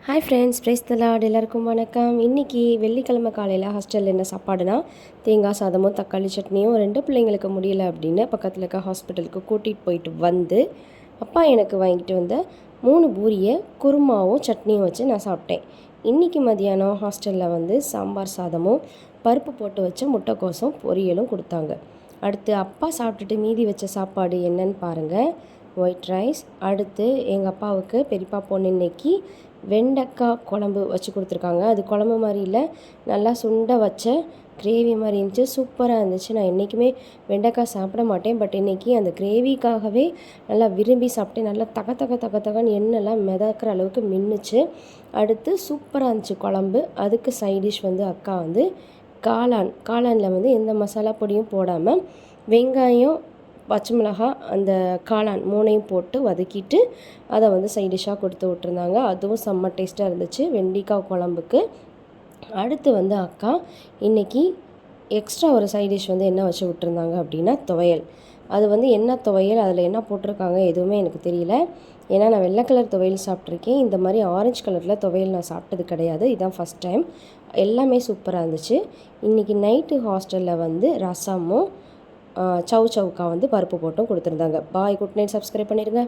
Hi friends, praise the Lord. எல்லாருக்கும் வணக்கம். இன்றைக்கி வெள்ளிக்கிழமை காலையில் ஹாஸ்டலில் என்ன சாப்பாடுனா தேங்காய் சாதமும் தக்காளி சட்னியும். 2 பிள்ளைங்களுக்கு முடியல அப்படின்னு பக்கத்தில் இருக்க ஹாஸ்பிட்டலுக்கு கூட்டிகிட்டு போயிட்டு வந்து அப்பா எனக்கு வாங்கிட்டு வந்த 3 பூரியை குருமாவும் சட்னியும் வச்சு நான் சாப்பிட்டேன். இன்றைக்கி மதியானம் ஹாஸ்டலில் வந்து சாம்பார் சாதமும் பருப்பு போட்டு வச்ச முட்டைக்கோசும் பொரியலும் கொடுத்தாங்க. அடுத்து அப்பா சாப்பிட்டுட்டு மீதி வச்ச சாப்பாடு என்னன்னு பாருங்கள். White rice. அடுத்து எங்கள் அப்பாவுக்கு பெரியப்பா பொண்ணு இன்னைக்கு வெண்டைக்காய் குழம்பு வச்சு கொடுத்துருக்காங்க. அது குழம்பு மாதிரி இல்லை, நல்லா சுண்டை வச்ச கிரேவி மாதிரி இருந்துச்சு. சூப்பராக இருந்துச்சு. நான் என்றைக்குமே வெண்டைக்காய் சாப்பிட மாட்டேன், பட் இன்றைக்கி அந்த கிரேவிக்காகவே நல்லா விரும்பி சாப்பிட்டேன். நல்லா தகன்னு எண்ணெய்லாம் மிதக்கிற அளவுக்கு மின்னுச்சு. அடுத்து சூப்பராக இருந்துச்சு குழம்பு. அதுக்கு சைட் டிஷ் வந்து அக்கா வந்து காளானில் வந்து எந்த மசாலா பொடியும் போடாமல் வெங்காயம் பச்சை மிளகாய் அந்த காளான் 3ஐயும் போட்டு வதக்கிட்டு அதை வந்து சைட் டிஷ்ஷாக கொடுத்து விட்ருந்தாங்க. அதுவும் செம்ம டேஸ்ட்டாக இருந்துச்சு வெண்டைக்காய் குழம்புக்கு. அடுத்து வந்து அக்கா இன்றைக்கி எக்ஸ்ட்ரா ஒரு சைட் டிஷ் வந்து என்ன வச்சு விட்ருந்தாங்க அப்படின்னா துவையல். அது வந்து என்ன துவையல், அதில் என்ன போட்டிருக்காங்க எதுவுமே எனக்கு தெரியல. ஏன்னா நான் வெள்ளை கலர் துவையல் சாப்பிட்ருக்கேன். இந்த மாதிரி ஆரஞ்சு கலரில் துவையல் நான் சாப்பிட்டது கிடையாது. இதுதான் ஃபஸ்ட் டைம். எல்லாமே சூப்பராக இருந்துச்சு. இன்றைக்கி நைட்டு ஹாஸ்டலில் வந்து ரசமும் சவுக்கா வந்து பருப்பு போட்டும் கொடுத்துருந்தாங்க. பாய், குட் நைட். சப்ஸ்கிரைப் பண்ணிடுங்க.